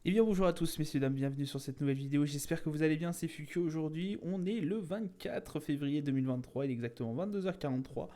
Et bien bonjour à tous messieurs dames, bienvenue sur cette nouvelle vidéo, j'espère que vous allez bien, c'est Fukio aujourd'hui, on est le 24 février 2023, il est exactement 22h43,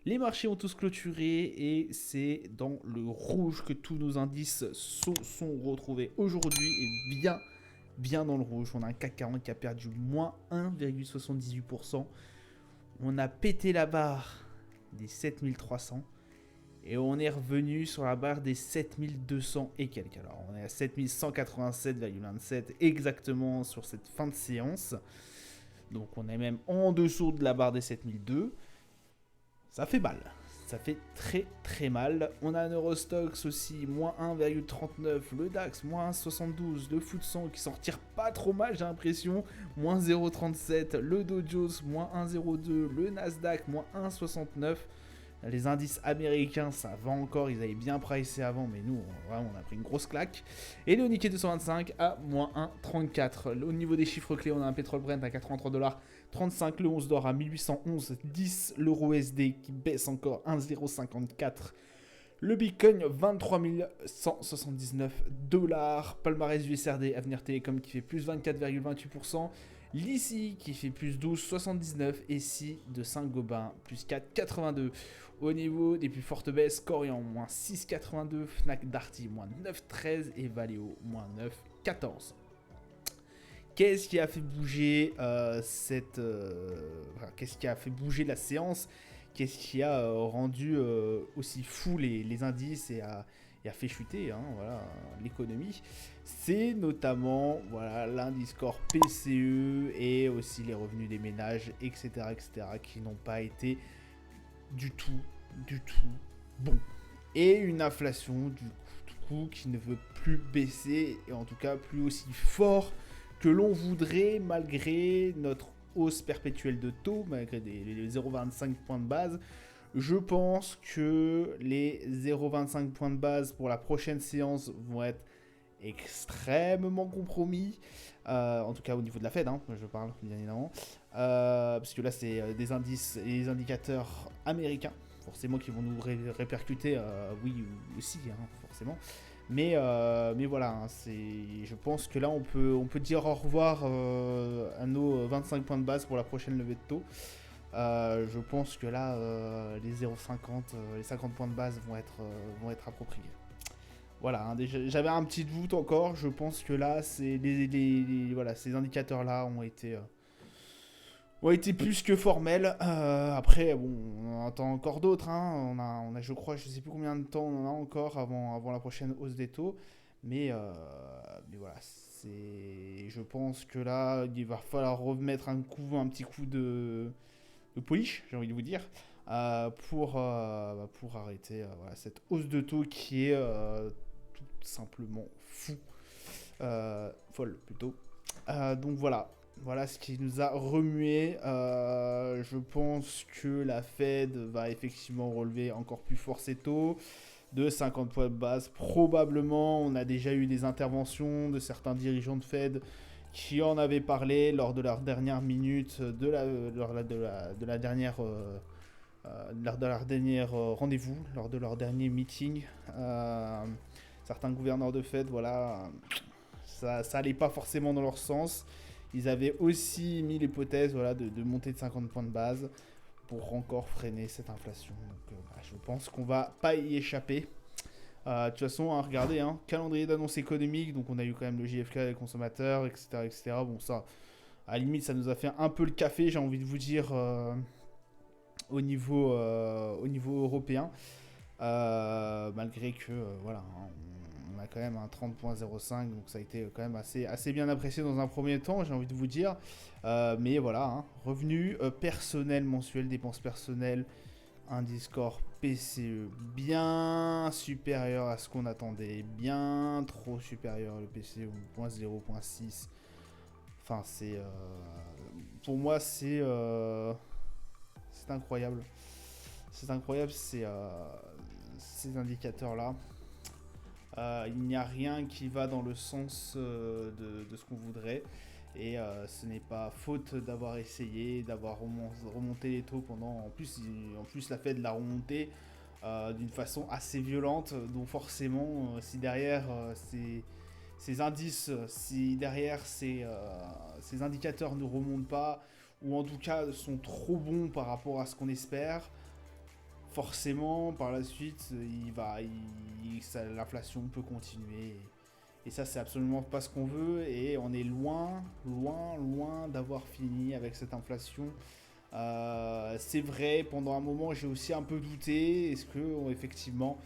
les marchés ont tous clôturé et c'est dans le rouge que tous nos indices sont retrouvés aujourd'hui et bien dans le rouge, on a un CAC 40 qui a perdu moins 1,78%, on a pété la barre des 7300. Et on est revenu sur la barre des 7200 et quelques. Alors on est à 7187,27 exactement sur cette fin de séance. Donc on est même en dessous de la barre des 7002. Ça fait mal. Ça fait très très mal. On a un Eurostox aussi, moins 1,39. Le DAX, moins 1,72. Le FTSE 100 qui s'en retire pas trop mal, j'ai l'impression. Moins 0,37. Le Dow Jones, moins 1,02. Le Nasdaq, moins 1,69. Les indices américains, ça va encore, ils avaient bien pricé avant, mais nous, vraiment, on a pris une grosse claque. Et le Nikkei 225 à moins 1,34. Au niveau des chiffres clés, on a un pétrole Brent à 83,35$, le 11 d'or à 1811,10, l'euro USD qui baisse encore 1,054$. Le Bitcoin, 23 179$. Palmarès du SRD, Avenir Télécom qui fait plus 24,28%. L'ICI qui fait plus 12,79 et SI de Saint-Gobain plus 4,82. Au niveau des plus fortes baisses, Corian moins 6,82, Fnac Darty moins 9,13 et Valeo moins 9,14. Qu'est-ce qui a fait bouger qu'est-ce qui a fait bouger la séance? Qu'est-ce qui a rendu aussi fou les indices et a fait chuter voilà, l'économie? C'est notamment voilà, l'indice core PCE et aussi les revenus des ménages, etc., qui n'ont pas été du tout bon. Et une inflation du coup qui ne veut plus baisser, et en tout cas plus aussi fort que l'on voudrait, malgré notre hausse perpétuelle de taux, malgré les 0,25 points de base. Je pense que les 0,25 points de base pour la prochaine séance vont être extrêmement compromis. En tout cas au niveau de la Fed, je parle bien évidemment. Parce que là c'est des indices et des indicateurs américains, forcément qui vont nous répercuter, oui aussi, forcément. Mais voilà, je pense que là on peut dire au revoir à nos 25 points de base pour la prochaine levée de taux. Je pense que là, les 0,50, les 50 points de base vont être appropriés. Voilà, j'avais un petit doute encore. Je pense que là, voilà, ces indicateurs-là ont été plus que formels. Après, bon, on en attend encore d'autres. On a, je crois, je sais plus combien de temps on en a encore avant la prochaine hausse des taux. Mais voilà, je pense que là, il va falloir remettre un petit coup de polish, j'ai envie de vous dire, pour arrêter voilà, cette hausse de taux qui est tout simplement folle plutôt. Donc voilà ce qui nous a remué. Je pense que la Fed va effectivement relever encore plus fort ses taux de 50 points de base. Probablement, on a déjà eu des interventions de certains dirigeants de Fed qui en avaient parlé lors de leur dernière minute, lors de la dernière lors de leur dernier rendez-vous, lors de leur dernier meeting. Certains gouverneurs de Fed, voilà, ça allait pas forcément dans leur sens. Ils avaient aussi mis l'hypothèse voilà, de monter de 50 points de base pour encore freiner cette inflation. Donc, je pense qu'on va pas y échapper. De toute façon, regardez, calendrier d'annonces économiques, donc on a eu quand même le JFK des consommateurs, etc., etc. Bon, ça, à la limite, ça nous a fait un peu le café, j'ai envie de vous dire, au niveau européen. Malgré que, voilà, on a quand même un 30,05, donc ça a été quand même assez bien apprécié dans un premier temps, j'ai envie de vous dire. Mais voilà, revenus personnels mensuels, dépenses personnelles, indice core PCE bien supérieur à ce qu'on attendait, bien trop supérieur le PCE, 0,6. Enfin, pour moi, c'est incroyable. C'est incroyable ces indicateurs-là. Il n'y a rien qui va dans le sens de ce qu'on voudrait. Et ce n'est pas faute d'avoir essayé, d'avoir remonté les taux pendant. En plus la Fed l'a remonté d'une façon assez violente. Donc forcément, si derrière ces indices, si derrière ces indicateurs ne remontent pas, ou en tout cas sont trop bons par rapport à ce qu'on espère, forcément par la suite l'inflation peut continuer. Et ça, c'est absolument pas ce qu'on veut, et on est loin, loin, loin d'avoir fini avec cette inflation. C'est vrai, pendant un moment, j'ai aussi un peu douté. Est-ce que, effectivement,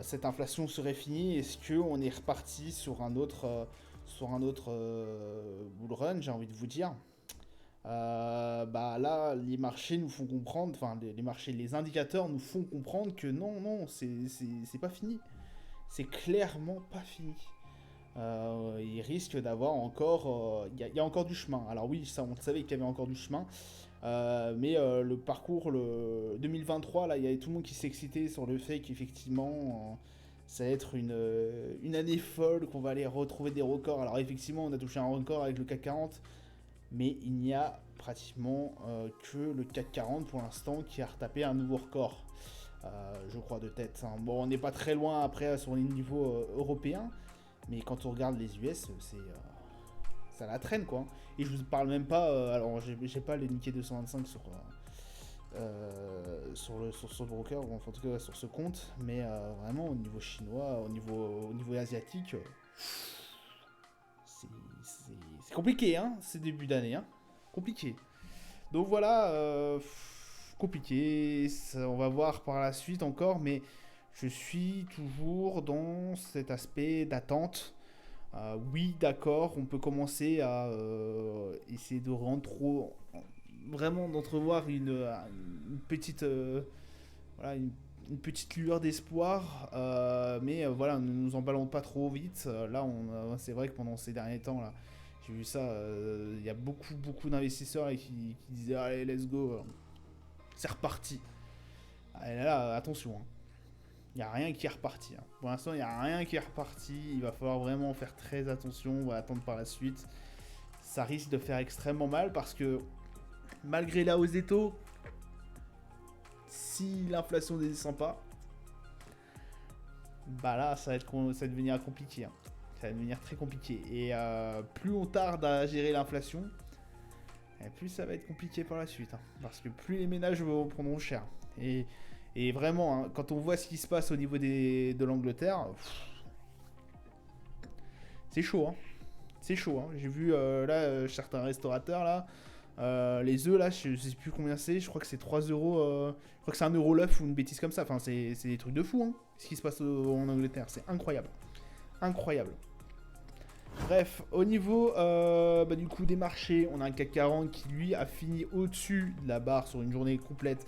cette inflation serait finie? Est-ce qu'on est reparti sur un autre, bull run, j'ai envie de vous dire? Bah là, les marchés nous font comprendre, enfin, les marchés, les indicateurs nous font comprendre que non, non, c'est pas fini. C'est clairement pas fini. Il risque d'avoir encore... Il y a encore du chemin. Alors oui, ça on savait qu'il y avait encore du chemin. Mais le parcours, le 2023, là, il y avait tout le monde qui s'excitait sur le fait qu'effectivement, ça va être une année folle, qu'on va aller retrouver des records. Alors effectivement, on a touché un record avec le CAC 40, mais il n'y a pratiquement que le CAC 40 pour l'instant qui a retapé un nouveau record. Je crois de tête. Hein. Bon, on n'est pas très loin après sur les niveaux européens, mais quand on regarde les US, ça la traîne quoi. Et je vous parle même pas. Alors, j'ai pas le Nikkei 225 sur le broker, ou en tout cas sur ce compte, mais vraiment au niveau chinois, au niveau asiatique, c'est compliqué, hein, ces débuts d'année, hein. Compliqué. Donc voilà. Compliqué, on va voir par la suite encore, mais je suis toujours dans cet aspect d'attente. Oui, d'accord, on peut commencer à essayer de vraiment d'entrevoir une petite, voilà, une petite lueur d'espoir, mais voilà, ne nous emballons pas trop vite. Là, c'est vrai que pendant ces derniers temps, là, j'ai vu ça, il y a beaucoup d'investisseurs qui disaient allez, let's go. C'est reparti. Et là, attention. Hein. Il n'y a rien qui est reparti. Hein. Pour l'instant, il n'y a rien qui est reparti. Il va falloir vraiment faire très attention. On va attendre par la suite. Ça risque de faire extrêmement mal parce que malgré la hausse des taux, si l'inflation ne descend pas, bah là, ça va devenir compliqué. Hein. Ça va devenir très compliqué. Et plus on tarde à gérer l'inflation, et plus ça va être compliqué par la suite. Hein, parce que plus les ménages prendront cher. Et vraiment, hein, quand on voit ce qui se passe au niveau de l'Angleterre, c'est chaud. Hein. C'est chaud. Hein. J'ai vu certains restaurateurs là. Les œufs là, je sais plus combien c'est. Je crois que c'est 3 euros. Je crois que c'est 1 euro l'œuf ou une bêtise comme ça. Enfin, c'est des trucs de fou. Hein, ce qui se passe en Angleterre. C'est incroyable. Incroyable. Bref, au niveau du coup des marchés, on a un CAC 40 qui lui a fini au-dessus de la barre sur une journée complète,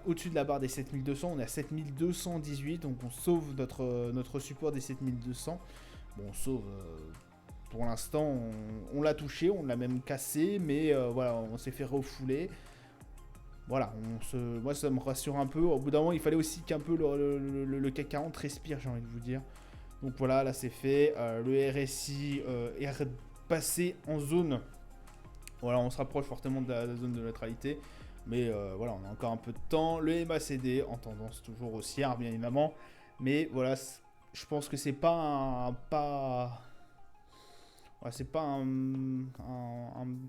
au-dessus de la barre des 7200, on est à 7218, donc on sauve notre support des 7200. Bon, on sauve, pour l'instant, on l'a touché, on l'a même cassé, mais voilà, on s'est fait refouler. Voilà, moi ça me rassure un peu. Au bout d'un moment, il fallait aussi qu'un peu le CAC 40 respire, j'ai envie de vous dire. Donc voilà, là c'est fait. Le RSI est passé en zone. Voilà, on se rapproche fortement de la zone de neutralité. Mais voilà, on a encore un peu de temps. Le MACD en tendance toujours haussière, bien évidemment. Mais voilà, je pense que c'est pas ouais, c'est pas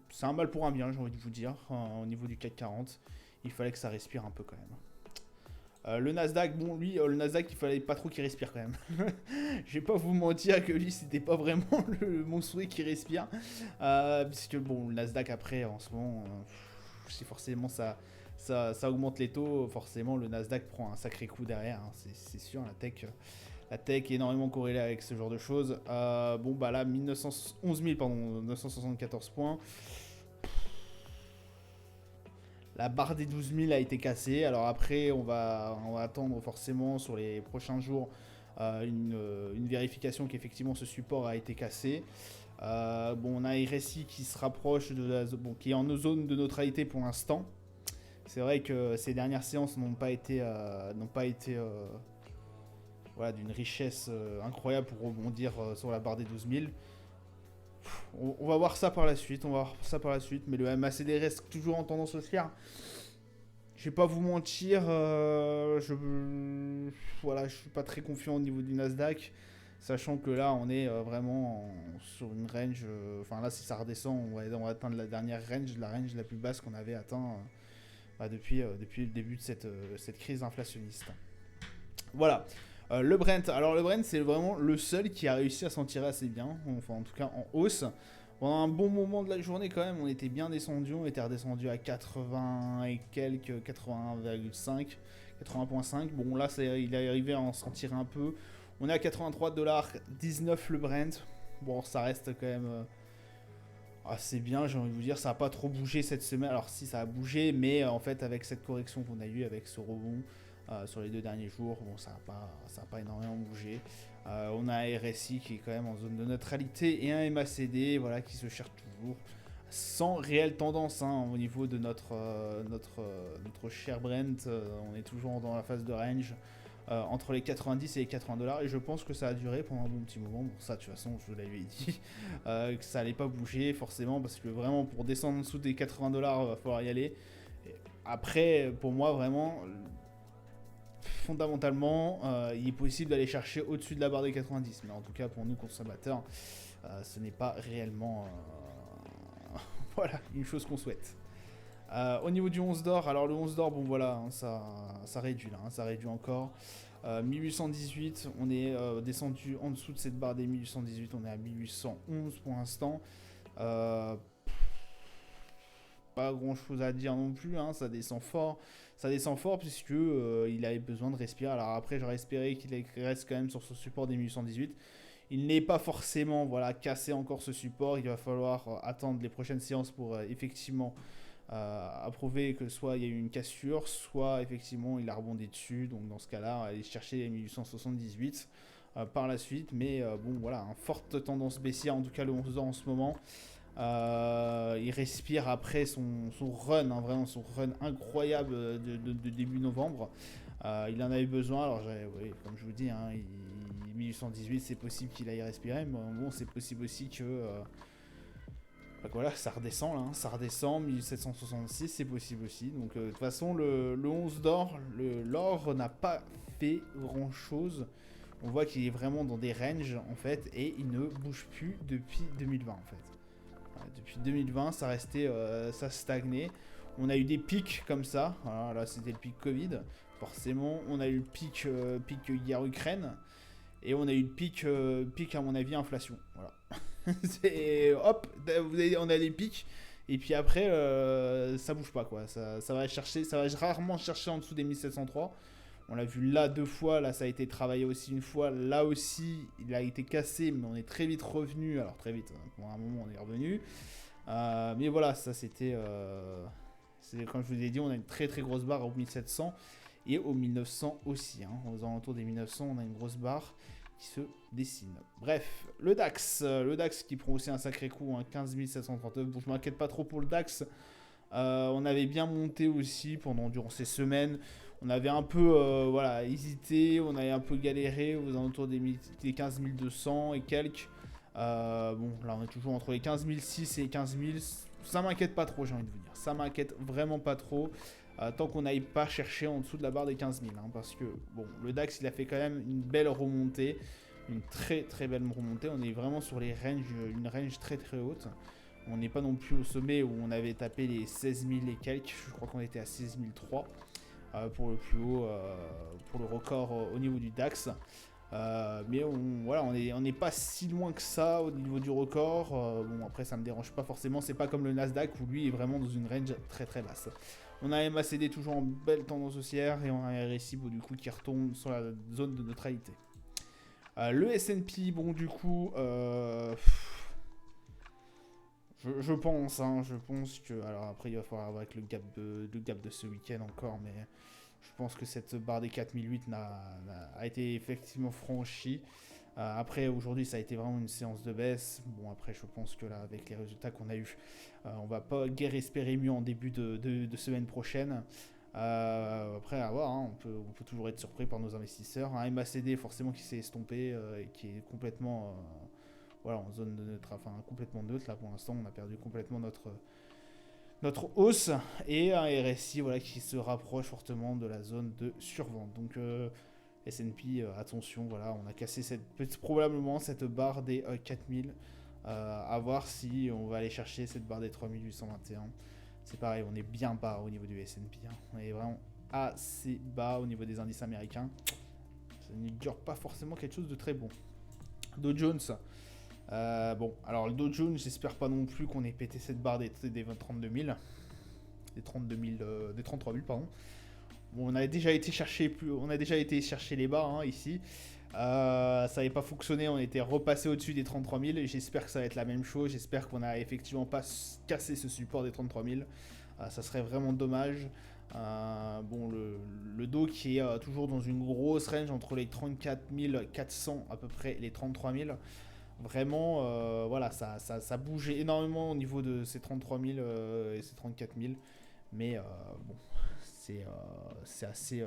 c'est un mal pour un bien, j'ai envie de vous dire, au niveau du CAC 40. Il fallait que ça respire un peu quand même. Le Nasdaq, bon lui, le Nasdaq il fallait pas trop qu'il respire quand même. Je vais pas vous mentir que lui c'était pas vraiment mon souhait qui respire. Puisque bon, le Nasdaq après en ce moment, si forcément ça augmente les taux, forcément le Nasdaq prend un sacré coup derrière. Hein, c'est sûr, la tech est énormément corrélée avec ce genre de choses. Bon bah là 974 points. La barre des 12 000 a été cassée. Alors après, on va attendre forcément sur les prochains jours une vérification qu'effectivement ce support a été cassé. Bon, on a RSI qui se rapproche qui est en zone de neutralité pour l'instant. C'est vrai que ces dernières séances n'ont pas été voilà, d'une richesse incroyable pour rebondir sur la barre des 12 000. On va voir ça par la suite, mais le MACD reste toujours en tendance haussière. Je vais pas vous mentir, voilà, je suis pas très confiant au niveau du Nasdaq. Sachant que là, on est vraiment sur une range. Enfin, là, si ça redescend, on va atteindre la dernière range, la range la plus basse qu'on avait atteint depuis le début de cette crise inflationniste. Voilà. Le Brent. Alors, le Brent, c'est vraiment le seul qui a réussi à s'en tirer assez bien. Enfin, en tout cas, en hausse. Pendant un bon moment de la journée, quand même, on était bien descendu. On était redescendu à 80 et quelques, 81,5, 80,5. Bon, là, il est arrivé à en s'en tirer un peu. On est à 83,19$ le Brent. Bon, ça reste quand même assez bien, j'ai envie de vous dire. Ça n'a pas trop bougé cette semaine. Alors, si, ça a bougé, mais en fait, avec cette correction qu'on a eue, avec ce rebond sur les 2 derniers jours, bon, ça n'a pas énormément bougé. On a un RSI qui est quand même en zone de neutralité et un MACD voilà, qui se cherche toujours sans réelle tendance au niveau de notre cher Brent. On est toujours dans la phase de range. Entre les 90 et les 80$, et je pense que ça a duré pendant un bon petit moment. Bon, ça, de toute façon, je vous l'avais dit, que ça allait pas bouger forcément, parce que vraiment, pour descendre en dessous des 80$, il va falloir y aller. Et après, pour moi, vraiment, fondamentalement, il est possible d'aller chercher au-dessus de la barre des 90, mais en tout cas, pour nous, consommateurs, ce n'est pas réellement voilà, une chose qu'on souhaite. Au niveau du 11 d'or, alors le 11 d'or, bon voilà, ça réduit là, ça réduit encore. 1818, on est descendu en dessous de cette barre des 1818, on est à 1811 pour l'instant. Pas grand chose à dire non plus, ça descend fort. Ça descend fort puisque il avait besoin de respirer. Alors après, j'aurais espéré qu'il reste quand même sur ce support des 1818. Il n'est pas forcément cassé encore ce support. Il va falloir attendre les prochaines séances pour effectivement approuver que soit il y a eu une cassure, soit effectivement il a rebondi dessus. Donc dans ce cas-là, aller chercher les 1878 par la suite. Mais bon voilà, une forte tendance baissière, en tout cas le 11 ans en ce moment. Il respire après son run, vraiment son run incroyable de début novembre. Il en avait besoin, alors oui, comme je vous dis, 1818 c'est possible qu'il aille respirer, mais bon c'est possible aussi que voilà, ça redescend là, ça redescend, 1766 c'est possible aussi. Donc de toute façon le 11 d'or, l'or n'a pas fait grand chose. On voit qu'il est vraiment dans des ranges en fait, et il ne bouge plus depuis 2020 en fait. Depuis 2020, ça restait, ça stagnait. On a eu des pics comme ça. Alors là, c'était le pic Covid. Forcément, on a eu le pic guerre Ukraine. Et on a eu le pic à mon avis, inflation. Voilà. Hop, on a des pics. Et puis après, ça bouge pas quoi. Ça va rarement chercher en dessous des 1703. On l'a vu là 2 fois, là ça a été travaillé aussi une fois, là aussi il a été cassé, mais on est très vite revenu, alors très vite, pour un moment on est revenu. Mais voilà, ça c'était, comme je vous ai dit, on a une très très grosse barre au 1700 et au 1900 aussi, aux alentours des 1900 on a une grosse barre qui se dessine. Bref, le DAX qui prend aussi un sacré coup, 15 739, bon je m'inquiète pas trop pour le DAX. On avait bien monté aussi durant ces semaines. On avait un peu hésité, on avait un peu galéré aux alentours des 15 200 et quelques. Bon, là on est toujours entre les 15 600 et 15 000. Ça m'inquiète pas trop, j'ai envie de vous dire. Ça m'inquiète vraiment pas trop. Tant qu'on n'aille pas chercher en dessous de la barre des 15 000. Parce que bon, le DAX il a fait quand même une belle remontée. Une très très belle remontée. On est vraiment sur les ranges, une range très très haute. On n'est pas non plus au sommet où on avait tapé les 16 000 et quelques. Je crois qu'on était à 16 003 pour le plus haut, pour le record au niveau du DAX. Mais on n'est pas si loin que ça au niveau du record. Bon, après, ça me dérange pas forcément. C'est pas comme le Nasdaq où lui est vraiment dans une range très très basse. On a un MACD toujours en belle tendance haussière et on a un RSI du coup qui retombe sur la zone de neutralité. Le S&P, bon, du coup. Je pense que... Alors après, il va falloir avec le gap de ce week-end encore, mais je pense que cette barre des 4008 a été effectivement franchie. Après, aujourd'hui, ça a été vraiment une séance de baisse. Bon, après, je pense que là, avec les résultats qu'on a eus, on va pas guère espérer mieux en début de semaine prochaine. Après, à voir, on peut toujours être surpris par nos investisseurs. Un MACD, forcément, qui s'est estompé et qui est complètement... en zone de neutre, enfin complètement neutre. Là pour l'instant, on a perdu complètement notre hausse et un RSI qui se rapproche fortement de la zone de survente. Donc S&P, attention, voilà, on a cassé probablement cette barre des 4000. À voir si on va aller chercher cette barre des 3821. C'est pareil, on est bien bas au niveau du S&P. Hein. On est vraiment assez bas au niveau des indices américains. Ça ne dure pas forcément quelque chose de très bon. Dow Jones. Bon, alors le Dow Jones, j'espère pas non plus qu'on ait pété cette barre des 32 000. Des 33 000, pardon. Bon, on a déjà été chercher les bas hein, ici. Ça n'avait pas fonctionné, on était repassé au-dessus des 33 000. J'espère que ça va être la même chose. J'espère qu'on n'a effectivement pas cassé ce support des 33 000. Ça serait vraiment dommage. Bon, le Dow qui est toujours dans une grosse range entre les 34 400 à peu près et les 33 000. Vraiment, voilà, ça bouge énormément au niveau de ces 33 000 et ces 34 000. Mais bon, c'est assez...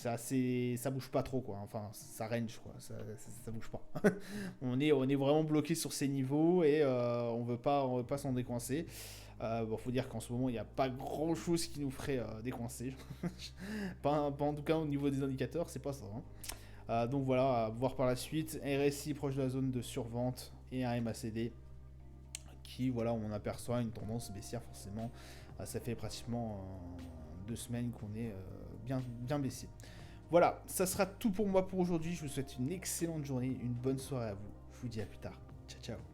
ça bouge pas trop quoi, enfin ça range quoi, ça bouge pas. on est vraiment bloqué sur ces niveaux et on veut pas s'en décoincer. Bon, faut dire qu'en ce moment il n'y a pas grand chose qui nous ferait décoincer. pas en tout cas au niveau des indicateurs, c'est pas ça. Hein. Donc voilà, à voir par la suite. RSI proche de la zone de survente et un MACD qui, voilà, on aperçoit une tendance baissière forcément. Ça fait pratiquement 2 semaines qu'on est bien baissé. Voilà, ça sera tout pour moi pour aujourd'hui. Je vous souhaite une excellente journée, une bonne soirée à vous. Je vous dis à plus tard. Ciao, ciao.